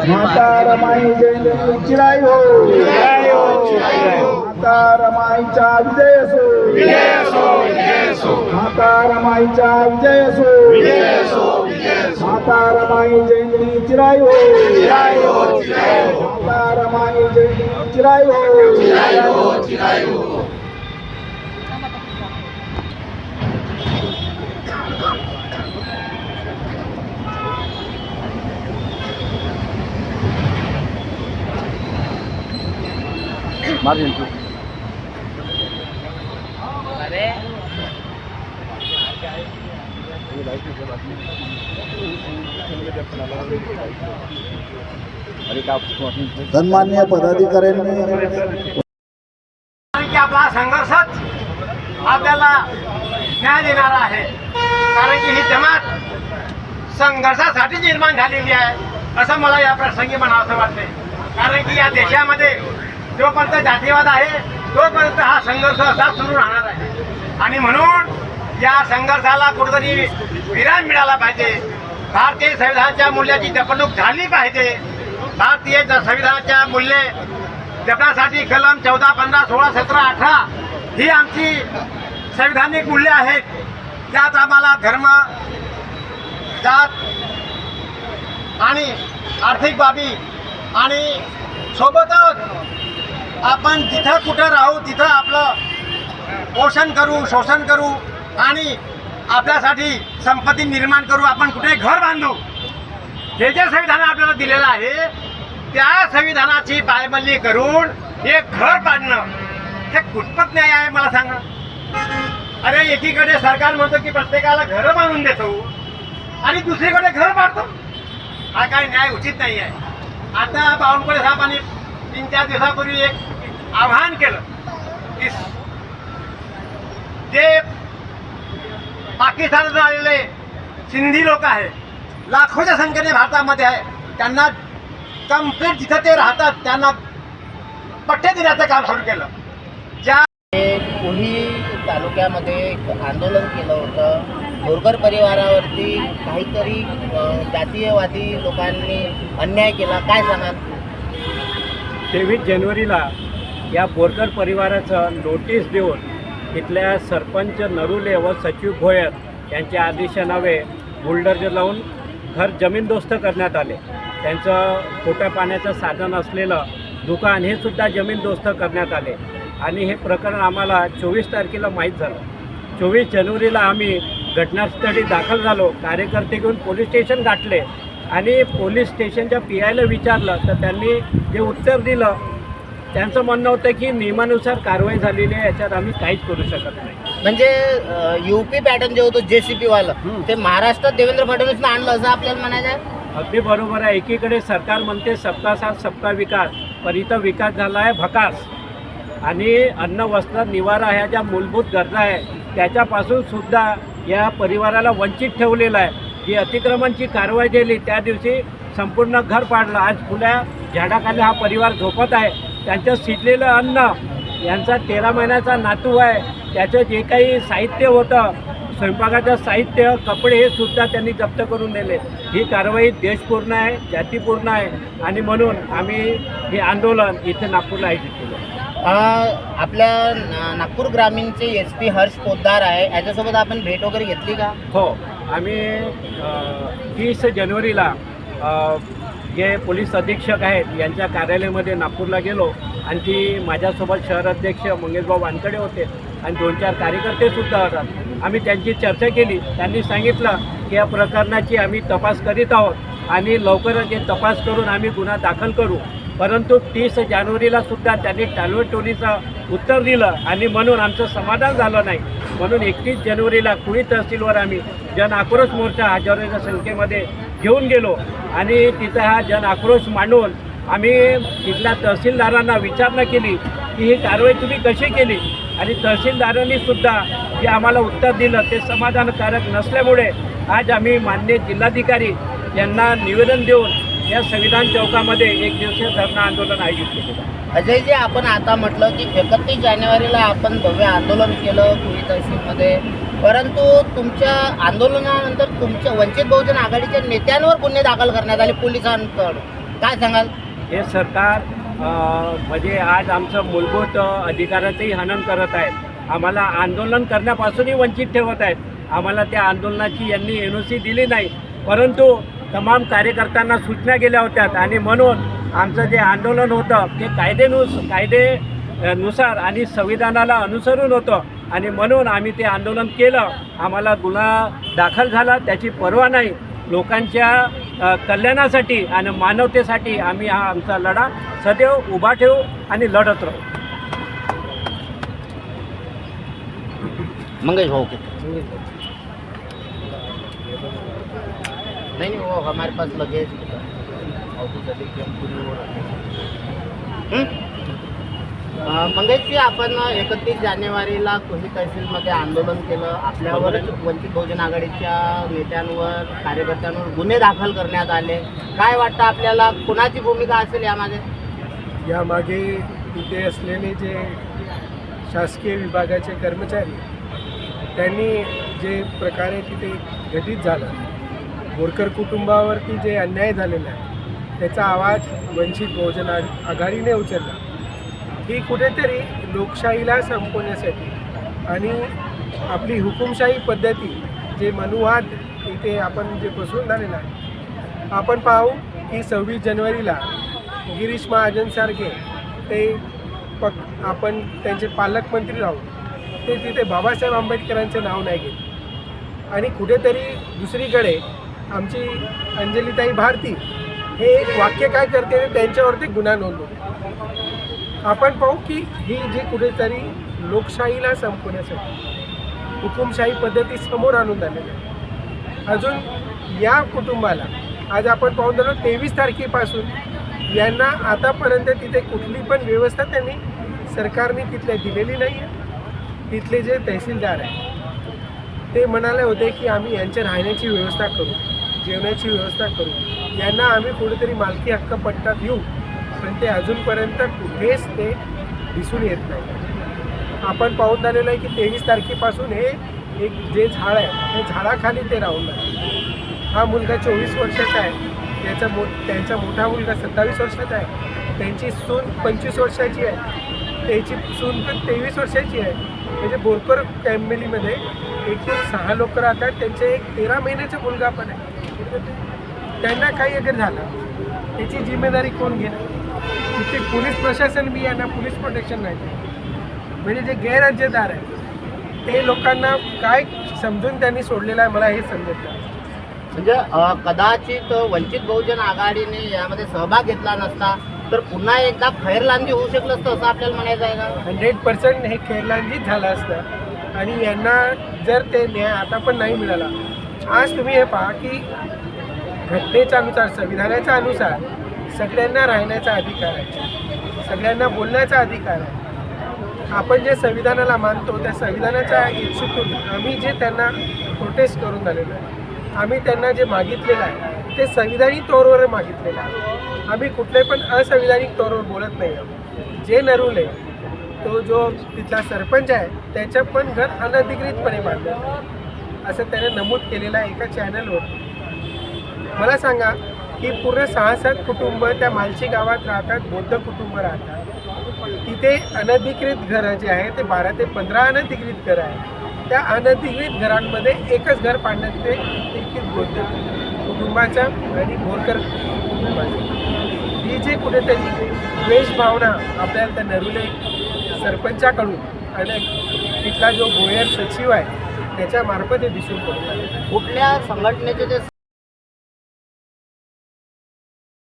माता रमाई जयंती चिराई हो, माता रमाईचा विजय असो, माता रमाईचा विजय असो, माता रमाई जयंती चिराई हो, माता रमाई जयंती चिराई हो. मार्जिन टू सन्माननीय पदाधिकाऱ्यांनी आपला संघर्षच आपल्याला न्याय देणारा आहे. कारण की ही जमात संघर्षासाठी निर्माण झालेली आहे असं मला या प्रसंगी म्हणावं वाटते. कारण की या देशामध्ये जोपर्यंत जातीवाद आहे तोपर्यंत हा संघर्ष असा सुरू राहणार आहे. आणि म्हणून या संघर्षाला कुठेतरी विराम मिळाला पाहिजे. भारतीय संविधानाच्या मूल्याची जपणूक झाली पाहिजे. भारतीय संविधानाच्या मूल्ये जपण्यासाठी कलम 14, 15, 16, 17, 18 ही आमची संविधानिक मूल्ये आहेत. त्यात आम्हाला धर्म, जात आणि आर्थिक बाबी आणि सोबतच आपण जिथं कुठं राहू तिथं आपलं पोषण करू, शोषण करू आणि आपल्यासाठी संपत्ती निर्माण करू, आपण कुठे घर बांधू. हे जे संविधान आपल्याला दिलेलं आहे त्या संविधानाची पायमल्ली करून एक घर पाडणं हे कुठपत न्याय आहे मला सांगा. अरे एकीकडे सरकार म्हणतो की प्रत्येकाला घरं बांधून देतो आणि दुसरीकडे घर पाडतो. हा काय न्याय उचित नाही आहे. आता बावनकुळे साहेबांनी 3-4 दिवसापूर्वी एक आवाहन केलं की जे पाकिस्तानातून आलेले सिंधी लोक आहेत, लाखोच्या संख्येने भारतामध्ये आहे, त्यांना कम्प्लीट जिथं ते राहतात त्यांना पट्टे देण्याचं काम सुरू केलं. ज्या कोणी तालुक्यामध्ये एक आंदोलन केलं होतं, बोरकर परिवारावरती काहीतरी जातीयवादी लोकांनी अन्याय केला, काय सांगाल? 23 जानेवारीला या बोरकर परिवाराचं नोटीस देऊन इथल्या सरपंच नरुले व सचिव भोयर यांच्या आदेशानावे बुलडोजर लावून घर जमीनदोस्त करण्यात आले. त्यांचं पोटा पाण्याचं साधन असलेलं दुकान हे सुद्धा जमीनदोस्त करण्यात आले. आणि हे प्रकरण आम्हाला 24 तारखेला माहीत झालं. 24 जानेवारीला आम्ही घटनास्थळी दाखल झालो. कार्यकर्ते घेऊन पोलीस स्टेशन गाठले आणि पोलीस स्टेशनच्या PIला विचारलं तर त्यांनी जे उत्तर दिलं त्यांचं म्हणणं होतं की नियमानुसार कारवाई झालेली आहे, याच्यात आम्ही काहीच करू शकत नाही. म्हणजे UP पॅटर्न जे होतं JCP वालं ते महाराष्ट्रात देवेंद्र फडणवीसनं आणलं असं आपल्याला म्हणायचं आहे. अगदी बरोबर आहे. एकीकडे सरकार म्हणते सबका साथ सबका विकास, पण इथं विकास झाला आहे भकास. आणि अन्न, वस्त्र, निवारा ह्या ज्या मूलभूत गरजा आहे त्याच्यापासून सुद्धा या परिवाराला वंचित ठेवलेलं आहे. जी अतिक्रमणची कारवाई केली त्या दिवशी संपूर्ण घर पाडलं. आज खुल्या झाडाखाली हा परिवार झोपत आहे. त्यांचं शिजलेलं अन्न, यांचा 13 महिन्याचा नातू आहे, त्याचं जे काही साहित्य होतं, स्वयंपाकाचं साहित्य, कपडे हे सुद्धा त्यांनी जप्त करून नेले. ही कारवाई देशपूर्ण आहे, जातीपूर्ण आहे आणि म्हणून आम्ही हे आंदोलन इथे नागपूरला आयोजित केलं. आपल्या नागपूर ग्रामीणचे SP हर्ष पोद्दार आहे, याच्यासोबत आपण भेट वगैरे घेतली का? हो, आम्ही 30 जानेवारीला जे पोलीस अधीक्षक आहेत यांच्या कार्यालयामध्ये नागपूरला गेलो. आणखी माझ्यासोबत शहर अध्यक्ष मंगेशभाऊ वानकडे होते आणि 2-4 कार्यकर्तेसुद्धा होतात. आम्ही त्यांची चर्चा केली. त्यांनी सांगितलं की या प्रकरणाची आम्ही तपास करीत आहोत आणि लवकरच हे तपास करून आम्ही गुन्हा दाखल करू. परंतु 30 जानेवारीला सुद्धा त्यांनी टाळवटोलीचं उत्तर दिलं आणि म्हणून आमचं समाधान झालं नाही. म्हणून 31 जानेवारीला कुळी तहसीलवर आम्ही जन आक्रोश मोर्चा हजारोच्या संख्येमध्ये घेऊन गेलो आणि तिथं हा जन आक्रोश मांडून आम्ही तिथल्या तहसीलदारांना विचारणा केली की ही कारवाई तुम्ही कशी केली. आणि तहसीलदारांनी सुद्धा जे आम्हाला उत्तर दिलं ते समाधानकारक नसल्यामुळे आज आम्ही माननीय जिल्हाधिकारी यांना निवेदन देऊन या संविधान चौकामध्ये 1 दिवसीय धरणं आंदोलन आयोजित केलं. अजयजी, आपण आता म्हटलं की 31 जानेवारीला आपण भव्य आंदोलन केलं कुळी तहसीलमध्ये, परंतु तुमच्या आंदोलनानंतर तुमच्या वंचित बहुजन आघाडीच्या नेत्यांवर गुन्हे दाखल करण्यात आले पोलिसांकडून, काय सांगाल? हे सरकार म्हणजे आज आमचं मूलभूत अधिकाराचंही हनन करत आहेत. आम्हाला आंदोलन करण्यापासूनही वंचित ठेवत आहेत. आम्हाला त्या आंदोलनाची यांनी NOC दिली नाही, परंतु तमाम कार्यकर्त्यांना सूचना गेल्या होत्या आणि म्हणून आमचं जे आंदोलन होतं ते कायदेनुसार आणि संविधानाला अनुसरून होतं आणि म्हणून आम्ही ते आंदोलन केलं. आम्हाला गुन्हा दाखल झाला त्याची पर्वा नाही. लोकांच्या कल्याणासाठी आणि मानवतेसाठी आम्ही हा आमचा लढा सदैव उभा ठेवू आणि लढत राहू. मंगेश भाऊ नहीं वो हमारे पास लगेज मंगेशजी, आपण 31 जानेवारीला कृषी तहसीलमध्ये आंदोलन केलं. आपल्यावरच वंचित बहुजन आघाडीच्या नेत्यांवर कार्यकर्त्यांवर गुन्हे दाखल करण्यात आले. काय वाटतं आपल्याला, कोणाची भूमिका असेल यामागे? यामागे तिथे असलेले जे शासकीय विभागाचे कर्मचारी त्यांनी जे प्रकारे तिथे घटित झालं, बोरकर कुटुंबावरती जे अन्याय झालेला आहे त्याचा आवाज वंचित बहुजन आघाडीने उचलला. ही कुठेतरी लोकशाहीला संपवण्यासाठी आणि आपली हुकुमशाही पद्धती जे मनुवाद इथे आपण जे बसवून झालेला आहे, आपण पाहू की 26 जानेवारीला गिरीश महाजनसारखे ते आपण त्यांचे पालकमंत्री राहू ते तिथे बाबासाहेब आंबेडकरांचं नाव नाही घेत. आणि कुठेतरी दुसरीकडे आमची अंजलीताई भारती हे एक वाक्य काय करते त्यांच्यावरती गुन्हा नोंदवतो. आपण पाहू की ही जी कुठेतरी लोकशाहीला संपवण्यासाठी हुकुमशाही पद्धती समोर आणून झालेली आहे. अजून या कुटुंबाला आज आपण पाहून झालो 23 तारखेपासून यांना आतापर्यंत तिथे कुठली पण व्यवस्था त्यांनी सरकारने तिथल्या दिलेली नाही आहे. तिथले जे तहसीलदार आहे ते म्हणाले होते की आम्ही यांच्या राहण्याची व्यवस्था करू, जेवणाची व्यवस्था करू, यांना आम्ही कुठेतरी मालकी हक्क पट्टा देऊ, पण ते अजूनपर्यंत कुठेच ते दिसून येत नाही. आपण पाहून झालेलं आहे की 23 तारखेपासून हे एक जे झाड आहे ते झाडाखाली ते राहून आहे. हा मुलगा 24 वर्षाचा आहे, त्यांचा मोठा मुलगा 27 वर्षाचा आहे, त्यांची सून 25 वर्षाची आहे, त्याची सून पण 23 वर्षाची आहे. म्हणजे बोरकर फॅमिलीमध्ये एकूण 6 लोक राहतात, त्यांचे एक 13 महिन्याचा मुलगा पण आहे. त्यांना काही अगर झालं त्याची जिम्मेदारी कोण घेणार? तिथे पोलीस प्रशासन बी यांना पोलीस प्रोटेक्शन नाही. म्हणजे जे गैरराज्यदार आहे ते लोकांना काय समजून त्यांनी सोडलेलं आहे मला हे समजत नाही. म्हणजे कदाचित वंचित बहुजन आघाडीने यामध्ये सहभाग घेतला नसता तर पुन्हा एकदा खैरलांजी होऊ शकलं असतं असं आपल्याला म्हणायचं आहे का? 100% हे खैरलांजीच झालं असतं आणि यांना जर ते न्याय आता पण नाही मिळाला. आज तुम्ही हे पहा की घटनेच्या अनुसार संविधानाच्या अनुसार सगळ्यांना राहण्याचा अधिकार आहे, सगळ्यांना बोलण्याचा अधिकार आहे. आपण जे संविधानाला मानतो त्या संविधानाच्या इच्छुकून आम्ही जे त्यांना प्रोटेस्ट करून झालेलं आहे, आम्ही त्यांना जे मागितलेलं आहे ते संविधानिक तौरवर मागितलेलं आहे. आम्ही कुठले पण असंविधानिक तौरवर बोलत नाही आहोत. जे नरुले तो जो तिथला सरपंच आहे त्याचं पण घर अनधिकृतपणे बांधलं आहे असं त्याने नमूद केलेलं आहे एका चॅनलवर. मला सांगा की पूर्ण 6-7 कुटुंब त्या मालची गावात राहतात, बौद्ध कुटुंब राहतात. तिथे अनधिकृत घरं जे आहे ते 12 ते 15 अनधिकृत घरं आहे. त्या अनधिकृत घरांमध्ये एकच घर पाडण्यात ते एक बौद्ध कुटुंबाच्या आणि बोरकर कुटुंबाच्या ही जी कुठेतरी द्वेष भावना आपल्याला त्या नरुले सरपंचाकडून आणि तिथला जो भोयर सचिव आहे त्याच्यामार्फत हे दिसून पडतं. कुठल्या संघटनेचे जे